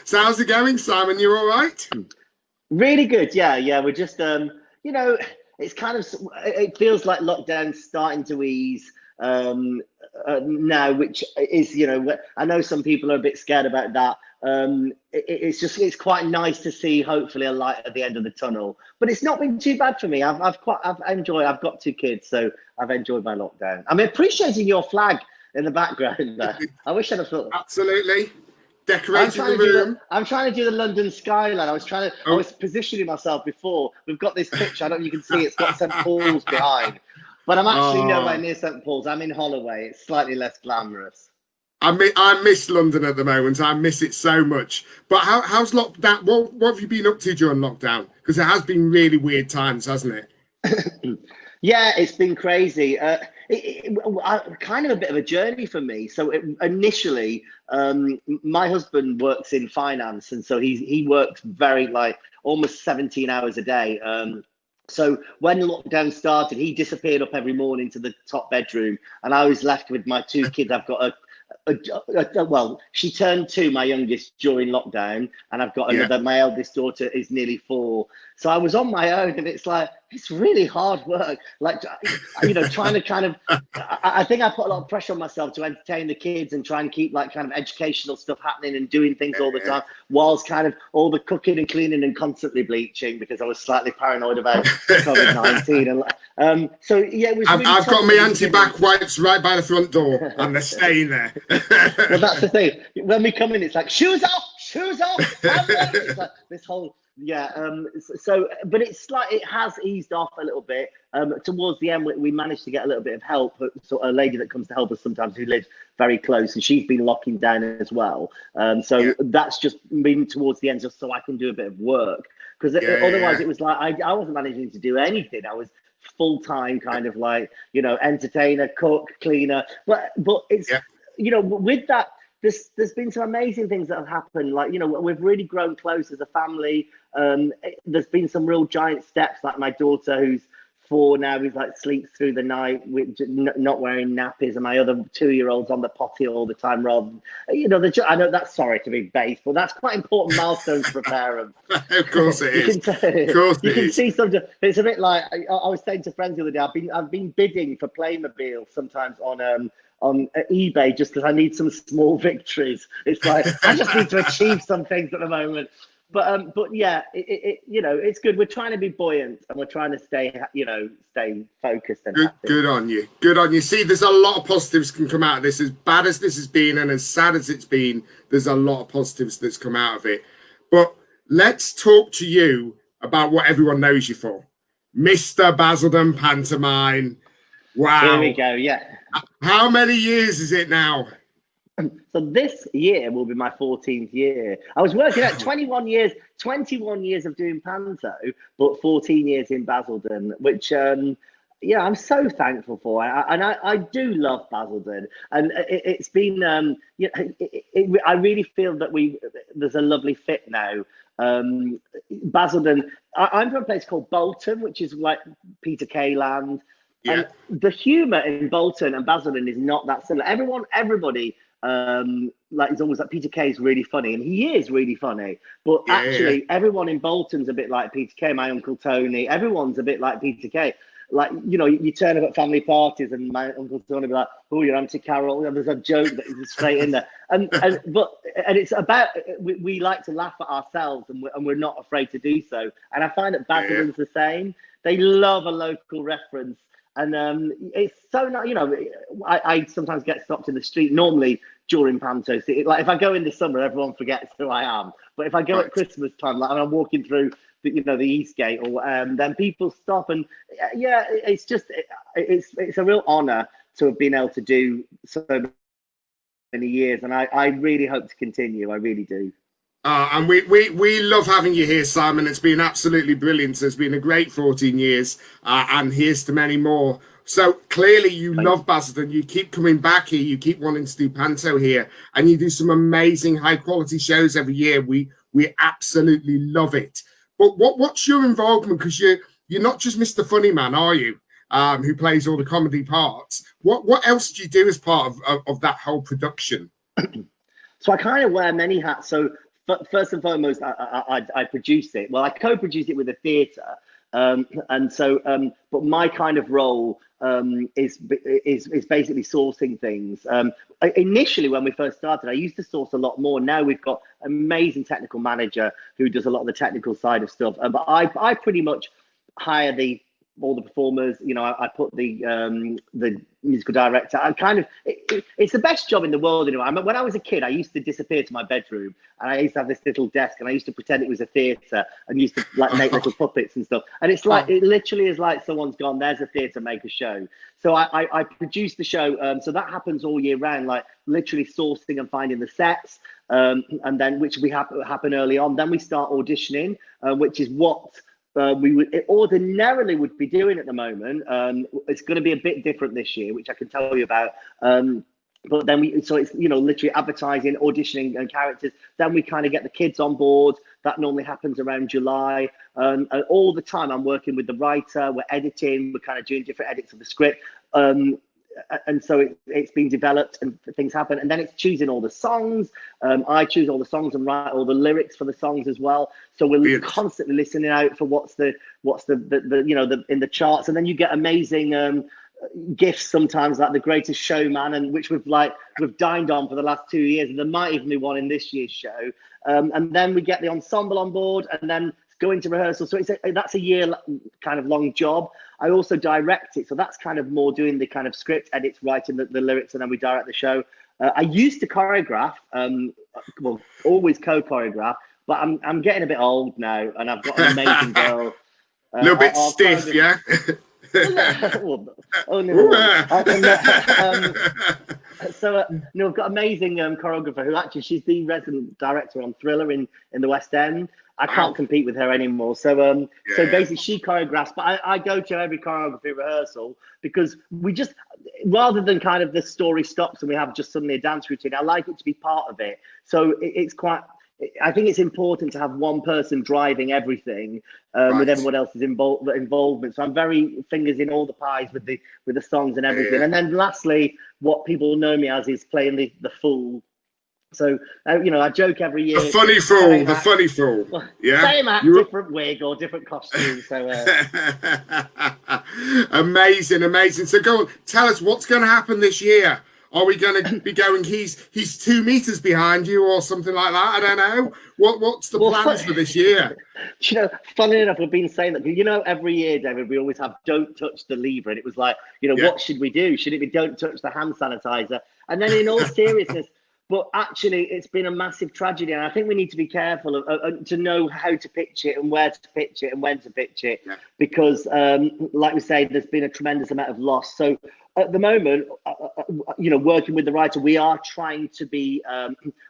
So how's it going, Simon? You all right? Really good. Yeah. We're just, it's kind of, it feels like lockdown's starting to ease now, which is, I know some people are a bit scared about that. It's quite nice to see, hopefully, a light at the end of the tunnel. But it's not been too bad for me. I've got two kids, so I've enjoyed my lockdown. I'm appreciating your flag in the background there. I wish I'd have thought. Absolutely. Decorating the room. I'm trying to do the London skyline. I Oh. was positioning myself before. We've got this picture. I don't know if you can see it's got St. Paul's behind. But I'm actually nowhere near St. Paul's. I'm in Holloway. It's slightly less glamorous. I miss London at the moment. I miss it so much. But how's lockdown? What have you been up to during lockdown? Because it has been really weird times, hasn't it? Yeah, it's been crazy. Kind of a bit of a journey for me. So initially, my husband works in finance, and so he works very almost 17 hours a day. So when lockdown started, he disappeared up every morning to the top bedroom, and I was left with my two kids. I've got well, she turned 2, my youngest, during lockdown, and I've got another. My eldest daughter is nearly 4. So I was on my own, and it's really hard work. Trying to kind of, I think I put a lot of pressure on myself to entertain the kids and try and keep kind of educational stuff happening and doing things all the time, whilst kind of all the cooking and cleaning and constantly bleaching, because I was slightly paranoid about COVID-19. And so yeah, it was. Really I've got my anti-bac wipes right by the front door, and they're staying there. Well, that's the thing. When we come in, it's like shoes off. It's like this whole but it has eased off a little bit. Towards the end, we managed to get a little bit of help. So a lady that comes to help us sometimes, who lives very close, and she's been locking down as well. That's just been towards the end, just so I can do a bit of work, because otherwise it was like I wasn't managing to do anything. I was full-time kind of entertainer, cook, cleaner, but it's with that, there's been some amazing things that have happened. We've really grown close as a family. There's been some real giant steps, like my daughter, who's 4 now, who's sleeps through the night with not wearing nappies, and my other 2-year-old's on the potty all the time, rather than, I know that's, sorry to be base, but that's quite important milestone for a parent. Of course it is. You can see something. It's a bit like I was saying to friends the other day. I've been bidding for Playmobil sometimes on eBay, just because I need some small victories. It's like I just need to achieve some things at the moment. But yeah, it's good. We're trying to be buoyant, and we're trying to stay focused and happy. Good on you. Good on you. See, there's a lot of positives can come out of this. As bad as this has been, and as sad as it's been, there's a lot of positives that's come out of it. But let's talk to you about what everyone knows you for, Mr. Basildon Pantomime. Wow. Here we go. Yeah. How many years is it now? So this year will be my 14th year. I was working at 21 years of doing panto, but 14 years in Basildon, which I'm so thankful for. I do love Basildon, and it's been I really feel that there's a lovely fit now. Basildon. I'm from a place called Bolton, which is like Peter Kay land. Yeah. And the humour in Bolton and Basildon is not that similar. Everybody it's almost like Peter Kay is really funny, and he is really funny. But actually, everyone in Bolton's a bit like Peter Kay. My Uncle Tony, everyone's a bit like Peter Kay. You turn up at family parties, and my Uncle Tony will be like, "Oh, your Auntie Carol." There's a joke that is straight in there, and it's about we like to laugh at ourselves, and we're not afraid to do so. And I find that Basildon's the same. They love a local reference. And it's so not, I sometimes get stopped in the street, normally during panto. So if I go in the summer, everyone forgets who I am. But if I go at Christmas time, and I'm walking through the East Gate, or then people stop, and it's just it's a real honour to have been able to do so many years, and I really hope to continue. I really do. And we love having you here, Simon. It's been absolutely brilliant. It's been a great 14 years, and here's to many more. So clearly you love Basildon. You keep coming back here. You keep wanting to do panto here, and you do some amazing high quality shows every year. We absolutely love it. But what's your involvement? Because you're not just Mr. Funny Man, are you? Who plays all the comedy parts. What else do you do as part of that whole production? So I kind of wear many hats. So first and foremost, I produce it. Well, I co-produce it with the theatre. And so, but my kind of role is basically sourcing things. Initially, when we first started, I used to source a lot more. Now we've got an amazing technical manager who does a lot of the technical side of stuff. But I pretty much hire all the performers. You know, I put the musical director. I kind of it's the best job in the world. You know, I mean, when I was a kid, I used to disappear to my bedroom, and I used to have this little desk, and I used to pretend it was a theatre, and used to like make little puppets and stuff. And it's like it literally is like someone's gone, there's a theatre, make a show. So I produce the show. So that happens all year round, like literally sourcing and finding the sets, and then which we happen early on. Then we start auditioning, which is what we would ordinarily would be doing at the moment. It's going to be a bit different this year, which I can tell you about. But then so it's, you know, literally advertising, auditioning and characters. Then we kind of get the kids on board. That normally happens around July. And all the time I'm working with the writer, we're editing, we're kind of doing different edits of the script. And so it's been developed and things happen, and then it's choosing all the songs. I choose all the songs and write all the lyrics for the songs as well. So we're constantly listening out for what's the you know, in the charts, and then you get amazing gifts sometimes, like The Greatest Showman, and which we've dined on for the last 2 years, and there might even be one in this year's show. And then we get the ensemble on board, and then go into rehearsal. So that's a year kind of long job. I also direct it, so that's kind of more doing the kind of script edits, writing the lyrics, and then we direct the show. I used to choreograph, well, always co-choreograph, but I'm getting a bit old now, and I've got an amazing girl. A little bit stiff, yeah. So no, I've got amazing choreographer who actually, she's the resident director on Thriller in the West End. I can't compete with her anymore. So so basically she choreographs, but I go to every choreography rehearsal, because we just, rather than kind of the story stops and we have just suddenly a dance routine, I like it to be part of it. So it's quite, I think it's important to have one person driving everything with everyone else's involvement. So I'm very fingers in all the pies with the songs and everything. Yeah. And then lastly, what people know me as is playing the fool. So you know, I joke every year. The funny fool. Well, yeah. Same act, different wig or different costume. So amazing. So go on, tell us what's going to happen this year. Are we going to be going? He's 2 meters behind you, or something like that. I don't know. What's the plans for this year? You know, funny enough, we've been saying that. You know, every year, David, we always have "Don't touch the lever," and it was like, you know, what should we do? Should it be "Don't touch the hand sanitizer"? And then, in all seriousness, but actually, it's been a massive tragedy, and I think we need to be careful to know how to pitch it and where to pitch it and when to pitch it, because, like we say, there's been a tremendous amount of loss. So. At the moment, you know, working with the writer, we are trying to be,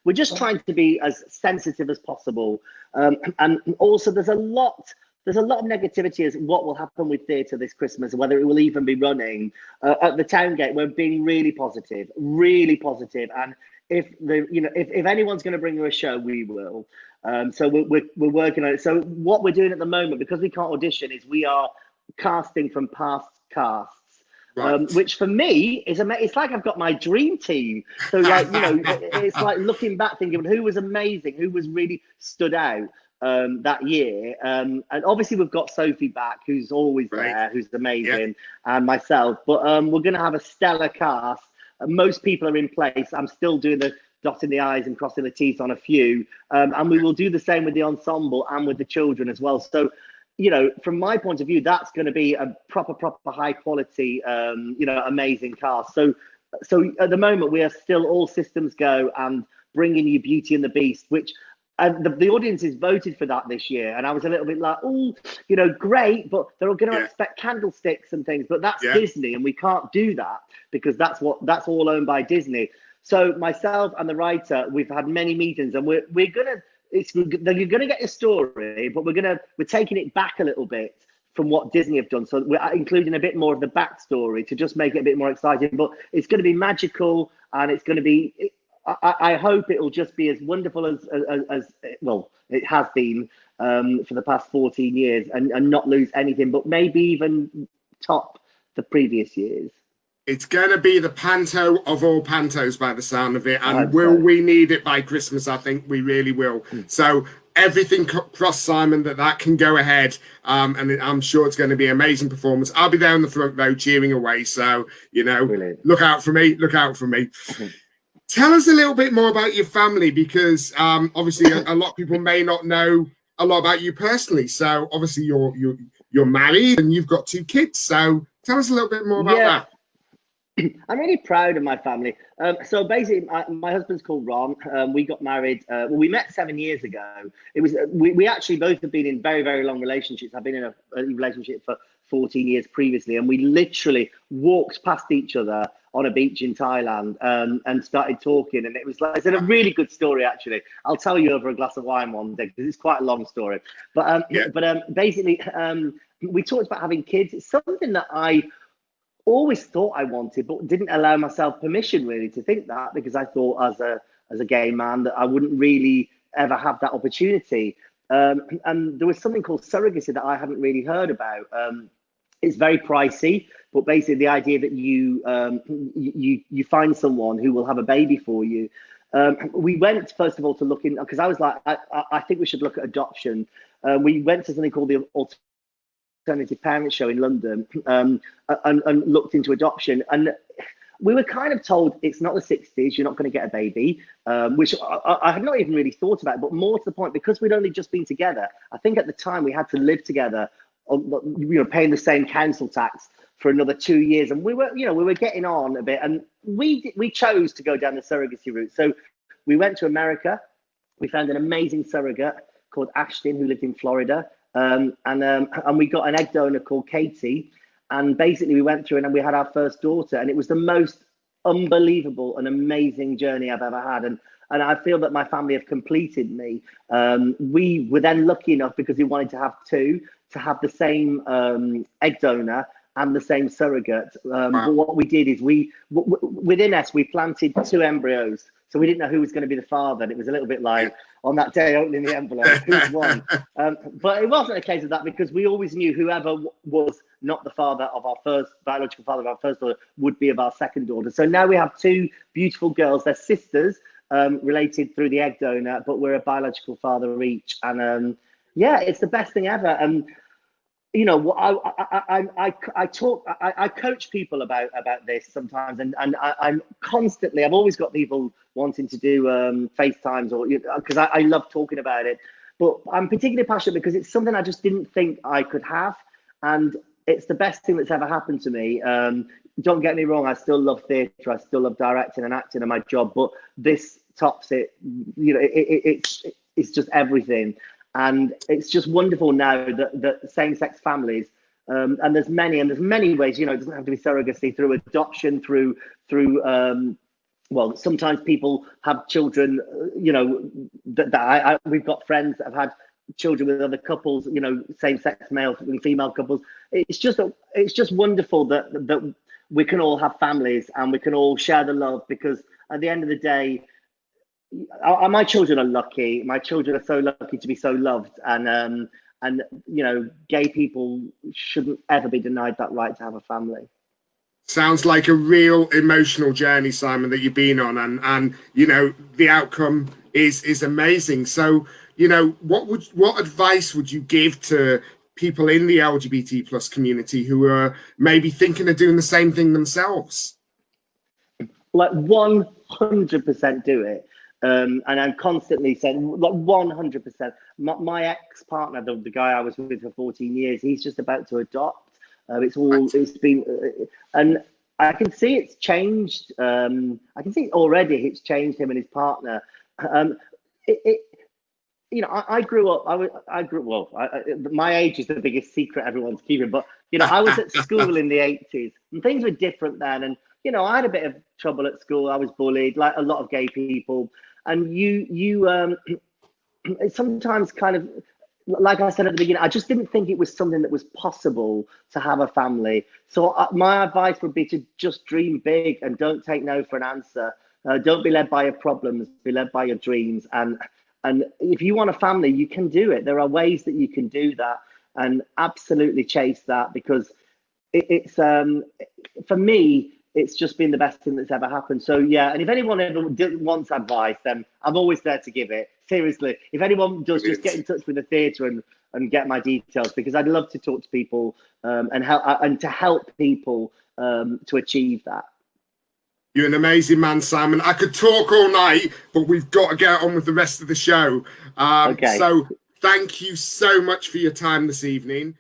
we're just trying to be as sensitive as possible. And also there's a lot of negativity as what will happen with theatre this Christmas, whether it will even be running. At the Towngate, we're being really positive. And if anyone's going to bring you a show, we will. So we're working on it. So what we're doing at the moment, because we can't audition, is we are casting from past casts. Which for me is it's like I've got my dream team. So like, you know, it's like looking back thinking who was amazing, who was really stood out that year. And obviously we've got Sophie back, who's always there, who's amazing, and myself. But we're going to have a stellar cast. Most people are in place. I'm still doing the dotting the I's and crossing the T's on a few. And we will do the same with the ensemble and with the children as well. So, you know, from my point of view, that's going to be a proper high quality, you know, amazing cast. So at the moment, we are still all systems go and bringing you Beauty and the Beast, which the audience has voted for that this year. And I was a little bit like, oh, you know, great, but they're all going to expect candlesticks and things. But that's Disney, and we can't do that because that's all owned by Disney. So myself and the writer, we've had many meetings, and we're going to. You're going to get a story, but we're taking it back a little bit from what Disney have done. So we're including a bit more of the backstory to just make it a bit more exciting. But it's going to be magical, and it's going to be. I hope it will just be as wonderful as well it has been for the past 14 years, and not lose anything, but maybe even top the previous years. It's going to be the panto of all pantos by the sound of it. And will so. we need it by Christmas? I think we really will. So everything cross, Simon, that can go ahead. And I'm sure it's going to be an amazing performance. I'll be there in the front row cheering away. So, you know, Brilliant. Look out for me. Look out for me. Tell us a little bit more about your family, because obviously a lot of people may not know a lot about you personally. So obviously you're married and you've got 2 kids. So tell us a little bit more about that. I'm really proud of my family. So basically, my husband's called Ron. We got married. We met 7 years ago. It was we actually both have been in very, very long relationships. I've been in a relationship for 14 years previously, and we literally walked past each other on a beach in Thailand and started talking. And it was like, it's a really good story, actually. I'll tell you over a glass of wine one day because it's quite a long story. But basically, we talked about having kids. It's something that I always thought I wanted, but didn't allow myself permission really to think that, because I thought as a gay man that I wouldn't really ever have that opportunity. And there was something called surrogacy that I hadn't really heard about. It's very pricey, but basically the idea that you find someone who will have a baby for you. We went first of all to look in, because I was like, I think we should look at adoption. We went to something called the Alternative Parents Show in London, and looked into adoption, and we were kind of told it's not the 60s, you're not going to get a baby, which I had not even really thought about. But more to the point, because we'd only just been together, I think at the time we had to live together, paying the same council tax for another 2 years, and we were getting on a bit, and we chose to go down the surrogacy route. So we went to America. We found an amazing surrogate called Ashton who lived in Florida. And we got an egg donor called Katie, and basically we went through and we had our first daughter, and it was the most unbelievable and amazing journey I've ever had, and I feel that my family have completed me. We were then lucky enough, because we wanted to have 2, to have the same egg donor and the same surrogate. But what we did is within us we planted 2 embryos. So we didn't know who was going to be the father. And it was a little bit like on that day opening the envelope, who's won? But it wasn't a case of that, because we always knew whoever was not the father of our first, biological father of our first daughter, would be of our second daughter. So now we have 2 beautiful girls. They're sisters, related through the egg donor, but we're a biological father each. And yeah, it's the best thing ever. And you know, I coach people about this sometimes, and I'm constantly, I've always got people wanting to do FaceTimes, or because I love talking about it, but I'm particularly passionate because it's something I just didn't think I could have, and it's the best thing that's ever happened to me. Don't get me wrong, I still love theatre, I still love directing and acting and my job, but this tops it. You know, it's just everything. And it's just wonderful now that same-sex families, and there's many ways, you know, it doesn't have to be surrogacy, through adoption, through well, sometimes people have children, you know, we've got friends that have had children with other couples, you know, same-sex male and female couples. It's just wonderful that we can all have families and we can all share the love, because at the end of the day, my children are lucky. My children are so lucky to be so loved, and you know, gay people shouldn't ever be denied that right to have a family. Sounds like a real emotional journey, Simon, that you've been on, and you know, the outcome is amazing. So, you know, what advice would you give to people in the LGBT plus community who are maybe thinking of doing the same thing themselves? Like 100% do it. And I'm constantly saying, like 100%. My ex-partner, the guy I was with for 14 years, he's just about to adopt. It's been, and I can see it's changed. I can see already it's changed him and his partner. You know, I grew up. My age is the biggest secret everyone's keeping. But you know, I was at school in the 80s, and things were different then. And you know, I had a bit of trouble at school. I was bullied, like a lot of gay people. And you sometimes kind of, like I said at the beginning, I just didn't think it was something that was possible to have a family. So my advice would be to just dream big and don't take no for an answer. Don't be led by your problems, be led by your dreams. And if you want a family, you can do it. There are ways that you can do that, and absolutely chase that, because it's for me, it's just been the best thing that's ever happened. So yeah, and if anyone ever wants advice, then I'm always there to give it. Seriously, if anyone does, just get in touch with the theatre and get my details, because I'd love to talk to people and to help people to achieve that. You're an amazing man, Simon. I could talk all night, but we've got to get on with the rest of the show. Okay. So thank you so much for your time this evening.